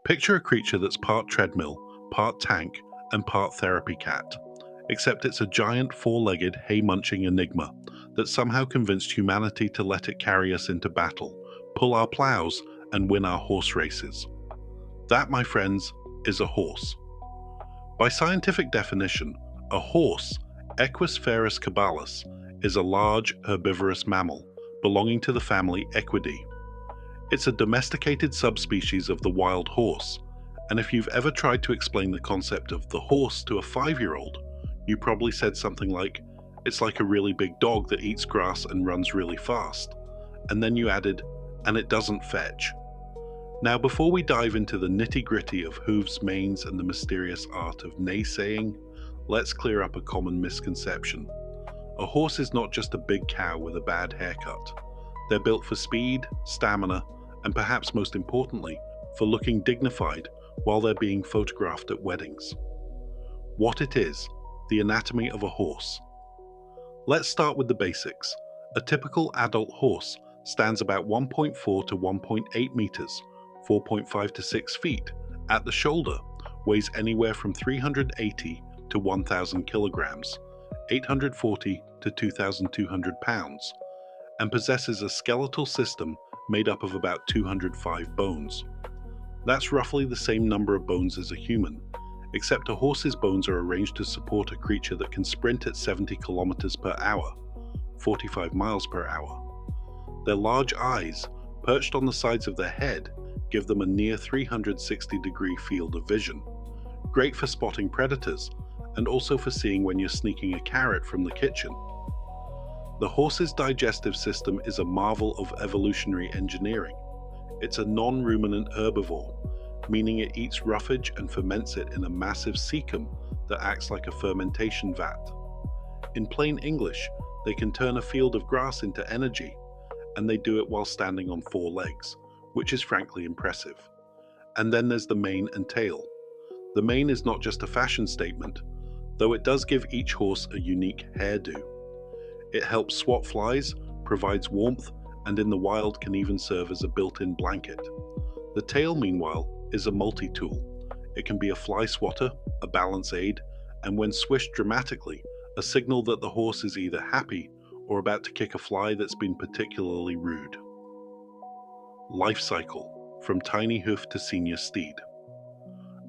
Picture a creature that's part treadmill, part tank, and part therapy cat. Except it's a giant four-legged, hay-munching enigma that somehow convinced humanity to let it carry us into battle, pull our plows, and win our horse races. That, my friends, is a horse. By scientific definition, a horse, Equus ferus cabalus, is a large, herbivorous mammal belonging to the family Equidae. It's a domesticated subspecies of the wild horse, and if you've ever tried to explain the concept of the horse to a 5-year-old, you probably said something like, "It's like a really big dog that eats grass and runs really fast." And then you added, "and it doesn't fetch." Now, before we dive into the nitty-gritty of hooves, manes, and the mysterious art of naysaying, let's clear up a common misconception. A horse is not just a big cow with a bad haircut. They're built for speed, stamina, and perhaps most importantly, for looking dignified while they're being photographed at weddings. What it is, the anatomy of a horse. Let's start with the basics. A typical adult horse stands about 1.4 to 1.8 meters, 4.5 to 6 feet, at the shoulder, weighs anywhere from 380 to 1,000 kilograms, 840 to 2,200 pounds, and possesses a skeletal system made up of about 205 bones. That's roughly the same number of bones as a human, except a horse's bones are arranged to support a creature that can sprint at 70 kilometers per hour, 45 miles per hour. Their large eyes, perched on the sides of their head, give them a near 360-degree field of vision, great for spotting predators, and also for seeing when you're sneaking a carrot from the kitchen. The horse's digestive system is a marvel of evolutionary engineering. It's a non-ruminant herbivore, meaning it eats roughage and ferments it in a massive cecum that acts like a fermentation vat. In plain English, they can turn a field of grass into energy, and they do it while standing on 4 legs, which is frankly impressive. And then there's the mane and tail. The mane is not just a fashion statement, though it does give each horse a unique hairdo. It helps swat flies, provides warmth, and in the wild can even serve as a built-in blanket. The tail, meanwhile, is a multi-tool. It can be a fly swatter, a balance aid, and when swished dramatically, a signal that the horse is either happy or about to kick a fly that's been particularly rude. Life cycle, from tiny hoof to senior steed.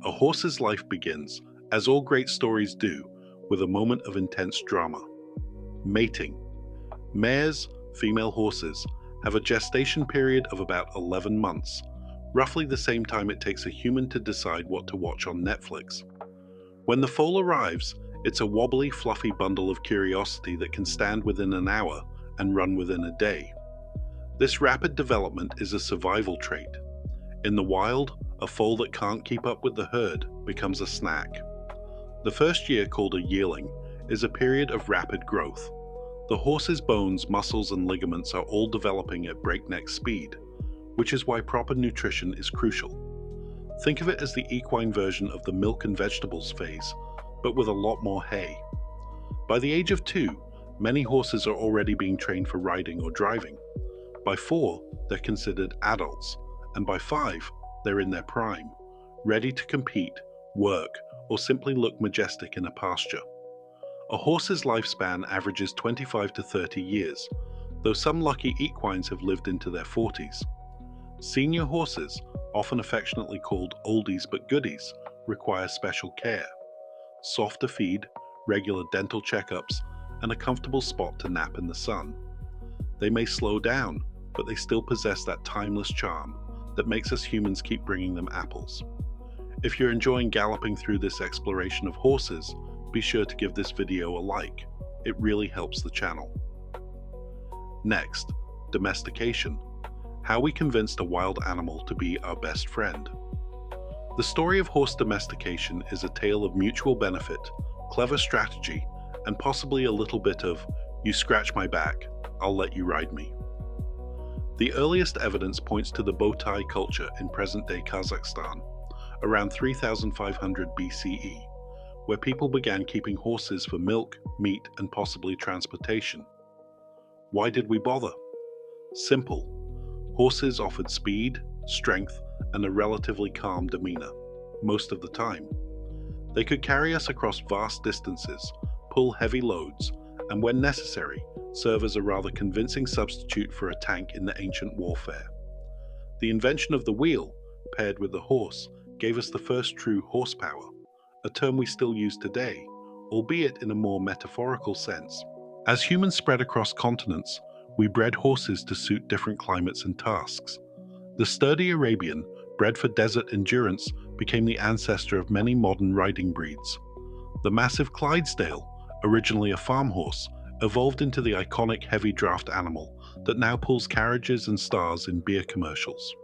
A horse's life begins, as all great stories do, with a moment of intense drama. Mating. Mares, female horses, have a gestation period of about 11 months, roughly the same time it takes a human to decide what to watch on Netflix. When the foal arrives, it's a wobbly, fluffy bundle of curiosity that can stand within an hour and run within a day. This rapid development is a survival trait. In the wild, a foal that can't keep up with the herd becomes a snack. The first year, called a yearling, is a period of rapid growth. The horse's bones, muscles, and ligaments are all developing at breakneck speed, which is why proper nutrition is crucial. Think of it as the equine version of the milk and vegetables phase, but with a lot more hay. By the age of 2, many horses are already being trained for riding or driving. By 4, they're considered adults, and by 5, they're in their prime, ready to compete, work, or simply look majestic in a pasture. A horse's lifespan averages 25 to 30 years, though some lucky equines have lived into their 40s. Senior horses, often affectionately called oldies but goodies, require special care. Soft to feed, regular dental checkups, and a comfortable spot to nap in the sun. They may slow down, but they still possess that timeless charm that makes us humans keep bringing them apples. If you're enjoying galloping through this exploration of horses, be sure to give this video a like. It really helps the channel. Next, domestication. How we convinced a wild animal to be our best friend. The story of horse domestication is a tale of mutual benefit, clever strategy, and possibly a little bit of, "You scratch my back, I'll let you ride me." The earliest evidence points to the bowtie culture in present-day Kazakhstan, around 3500 BCE, where people began keeping horses for milk, meat, and possibly transportation. Why did we bother? Simple. Horses offered speed, strength, and a relatively calm demeanor, most of the time. They could carry us across vast distances, pull heavy loads, and when necessary, serve as a rather convincing substitute for a tank in the ancient warfare. The invention of the wheel, paired with the horse, gave us the first true horsepower, a term we still use today, albeit in a more metaphorical sense. As humans spread across continents, we bred horses to suit different climates and tasks. The sturdy Arabian, bred for desert endurance, became the ancestor of many modern riding breeds. The massive Clydesdale, originally a farm horse, evolved into the iconic heavy draft animal that now pulls carriages and stars in beer commercials.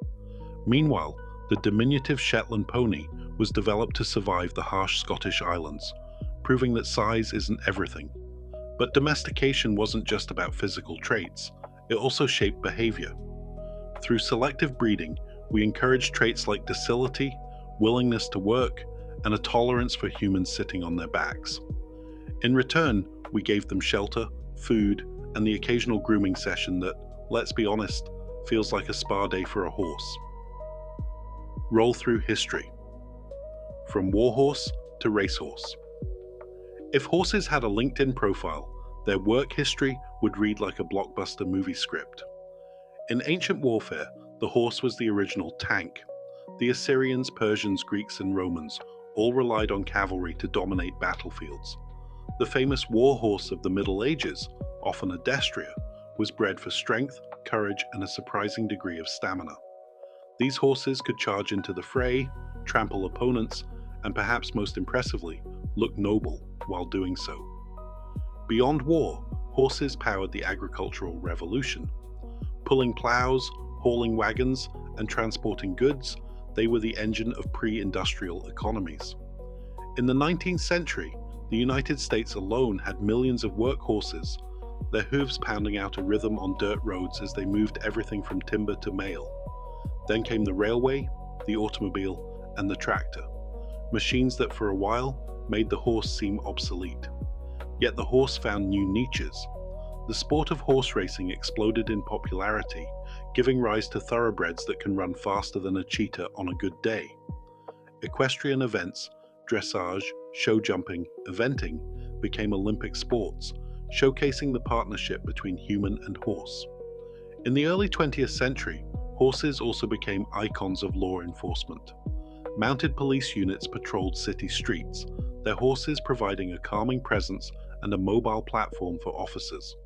Meanwhile, the diminutive Shetland pony was developed to survive the harsh Scottish Islands, proving that size isn't everything. But domestication wasn't just about physical traits, it also shaped behavior. Through selective breeding, we encouraged traits like docility, willingness to work, and a tolerance for humans sitting on their backs. In return, we gave them shelter, food, and the occasional grooming session that, let's be honest, feels like a spa day for a horse. Roll through history. From warhorse to racehorse. If horses had a LinkedIn profile, their work history would read like a blockbuster movie script. In ancient warfare, the horse was the original tank. The Assyrians, Persians, Greeks, and Romans all relied on cavalry to dominate battlefields. The famous war horse of the Middle Ages, often a destrier, was bred for strength, courage, and a surprising degree of stamina. These horses could charge into the fray, trample opponents, and perhaps most impressively, look noble while doing so. Beyond war, horses powered the agricultural revolution. Pulling plows, hauling wagons, and transporting goods, they were the engine of pre-industrial economies. In the 19th century, the United States alone had millions of workhorses, their hooves pounding out a rhythm on dirt roads as they moved everything from timber to mail. Then came the railway, the automobile, and the tractor, machines that for a while made the horse seem obsolete. Yet the horse found new niches. The sport of horse racing exploded in popularity, giving rise to thoroughbreds that can run faster than a cheetah on a good day. Equestrian events, dressage, show jumping, eventing became Olympic sports, showcasing the partnership between human and horse. In the early 20th century, horses also became icons of law enforcement. Mounted police units patrolled city streets, their horses providing a calming presence and a mobile platform for officers.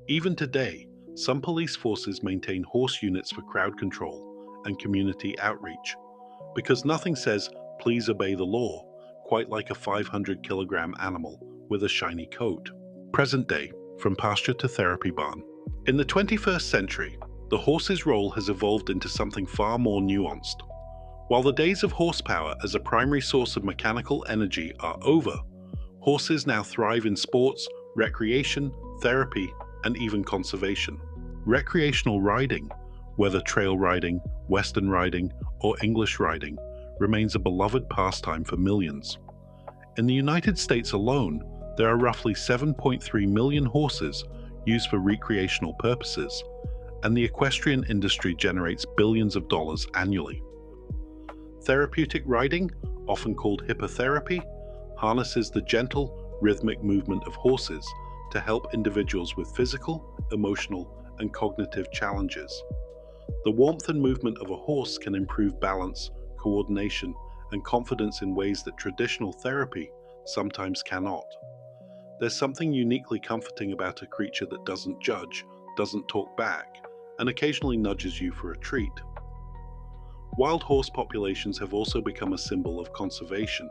Even today, some police forces maintain horse units for crowd control and community outreach, because nothing says, "Please obey the law," quite like a 500-kilogram animal with a shiny coat. Present day, from pasture to therapy barn. In the 21st century, the horse's role has evolved into something far more nuanced. While the days of horsepower as a primary source of mechanical energy are over, horses now thrive in sports, recreation, therapy, and even conservation. Recreational riding, whether trail riding, western riding, or English riding, remains a beloved pastime for millions. In the United States alone, there are roughly 7.3 million horses used for recreational purposes, and the equestrian industry generates billions of dollars annually. Therapeutic riding, often called hippotherapy, harnesses the gentle, rhythmic movement of horses to help individuals with physical, emotional, and cognitive challenges. The warmth and movement of a horse can improve balance, coordination, and confidence in ways that traditional therapy sometimes cannot. There's something uniquely comforting about a creature that doesn't judge, doesn't talk back, and occasionally nudges you for a treat. Wild horse populations have also become a symbol of conservation.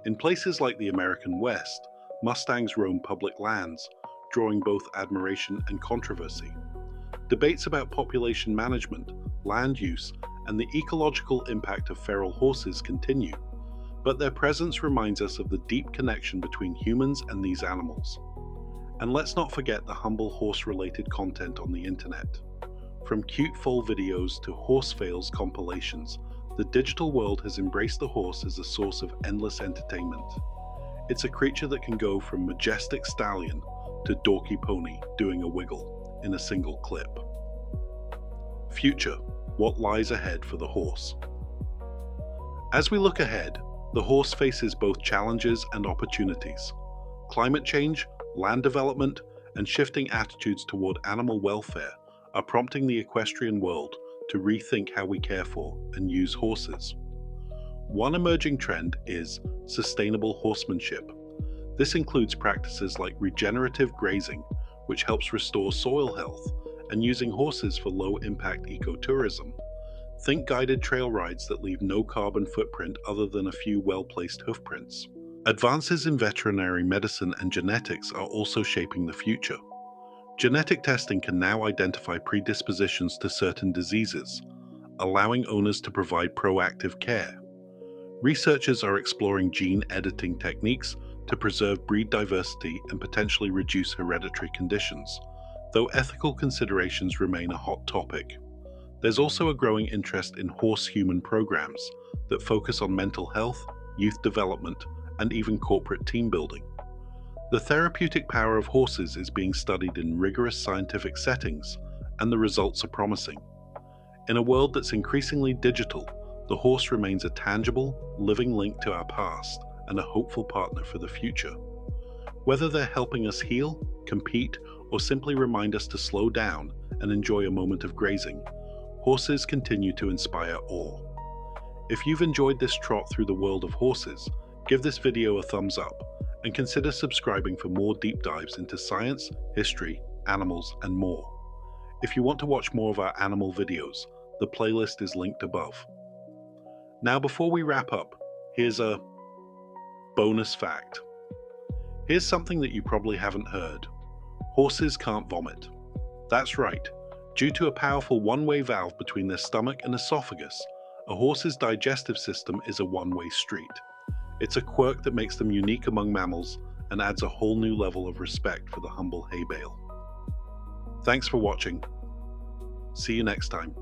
In places like the American West, mustangs roam public lands, drawing both admiration and controversy. Debates about population management, land use, and the ecological impact of feral horses continue, but their presence reminds us of the deep connection between humans and these animals. And let's not forget the humble horse-related content on the internet. From cute foal videos to horse fails compilations, the digital world has embraced the horse as a source of endless entertainment. It's a creature that can go from majestic stallion to dorky pony doing a wiggle in a single clip. Future. what lies ahead for the horse. As we look ahead, the horse faces both challenges and opportunities. Climate change, land development, and shifting attitudes toward animal welfare are prompting the equestrian world to rethink how we care for and use horses. One emerging trend is sustainable horsemanship. This includes practices like regenerative grazing, which helps restore soil health, and using horses for low-impact ecotourism. Think guided trail rides that leave no carbon footprint other than a few well-placed hoofprints. Advances in veterinary medicine and genetics are also shaping the future. Genetic testing can now identify predispositions to certain diseases, allowing owners to provide proactive care. Researchers are exploring gene editing techniques to preserve breed diversity and potentially reduce hereditary conditions, though ethical considerations remain a hot topic. There's also a growing interest in horse-human programs that focus on mental health, youth development, and even corporate team building. The therapeutic power of horses is being studied in rigorous scientific settings, and the results are promising. In a world that's increasingly digital, the horse remains a tangible, living link to our past and a hopeful partner for the future. Whether they're helping us heal, compete, or simply remind us to slow down and enjoy a moment of grazing, horses continue to inspire awe. If you've enjoyed this trot through the world of horses, give this video a thumbs up and consider subscribing for more deep dives into science, history, animals, and more. If you want to watch more of our animal videos, the playlist is linked above. Now, before we wrap up, here's a bonus fact. Here's something that you probably haven't heard. Horses can't vomit. That's right. Due to a powerful one-way valve between their stomach and esophagus, a horse's digestive system is a one-way street. It's a quirk that makes them unique among mammals and adds a whole new level of respect for the humble hay bale. Thanks for watching. See you next time.